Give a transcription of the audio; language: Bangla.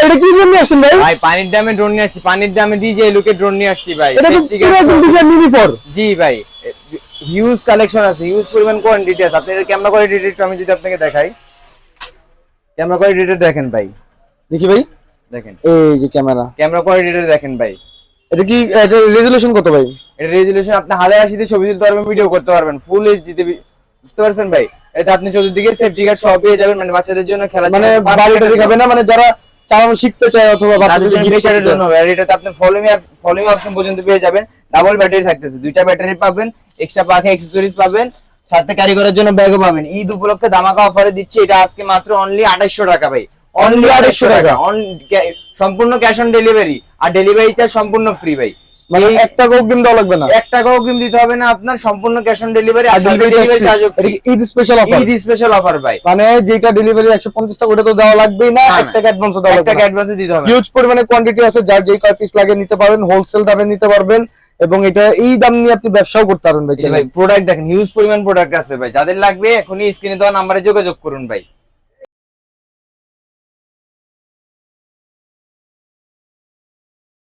এটা কি ড্রোন নিয়ে আসছেন ভাই? ভাই পানির দামে ড্রোন নিয়ে আসছি, পানির দামে ডিজে লুকে ড্রোন নিয়ে আসছি ভাই। এটা তো পুরো মিনি 4। জি ভাই, হিউজ কালেকশন আছে, হিউজ পরিমাণ কোয়ান্টিটি আছে। আপনাদের ক্যামেরা কোয়ালিটি আমি যদি আপনাকে দেখাই, ক্যামেরা কোয়ালিটি দেখেন ভাই, দেখি ভাই, দেখেন এই যে ক্যামেরা কোয়ালিটি দেখেন ভাই। এটা কি, এটা রেজোলিউশন কত ভাই? এটা রেজোলিউশন আপনি 1080 তে ছবি তুলতে পারবেন, ভিডিও করতে পারবেন, ফুল এইচডি তে, বুঝতে পারছেন ভাই? এটা আপনি চতুর্দিকে সেফটি গার্ড সহ পেয়ে যাবেন, মানে বাচ্চাদের জন্য খেলা, মানে বাড়িটা দেখাবে না, মানে যারা চালানো শিখতে চায় অথবা বাচ্চাদের গিফটের জন্য। আর এটাতে আপনি ফলোইং অপশন পর্যন্ত পেয়ে যাবেন। ডাবল ব্যাটারি থাকতেছে, দুইটা ব্যাটারি পাবেন, এক্সট্রা পাখা অ্যাকসেসরিজ পাবেন, সাথে কারিগরের জন্য ব্যাগও পাবেন। ঈদ উপলক্ষে ধামাকা অফারে দিচ্ছি এটা আজকে মাত্র অনলি 2800 টাকা ভাই। অনলি 2800 টাকা, সম্পূর্ণ ক্যাশ অন ডেলিভারি, আর ডেলিভারি চার্জ সম্পূর্ণ ফ্রি ভাই। মানে 1 টাকা অগ্রিম দেওয়া লাগবে না, 1 টাকাও অগ্রিম দিতে হবে না আপনার, সম্পূর্ণ ক্যাশ অন ডেলিভারি, আর delivery charge free. Eid special offer, Eid special offer ভাই। মানে যেটা ডেলিভারি 150 টাকা ওটা তো দেওয়া লাগবেই না, 1 টাকা অ্যাডভান্স দেওয়া লাগবে, 1 টাকা অ্যাডভান্স দিতে হবে। হিউজ পরিমাণে কোয়ান্টিটি আছে, যার যেই কয় পিস লাগে নিতে পারবেন, হোলসেল দামে নিতে পারবেন, এবং এটা এই দাম নিয়ে আপনি ব্যবসাও করতে পারবেন ভাই। ভাই প্রোডাক্ট দেখেন, হিউজ পরিমাণ প্রোডাক্ট আছে ভাই, যাদের লাগবে এখনই স্ক্রিনে দেওয়া নম্বরে যোগাযোগ করুন ভাই।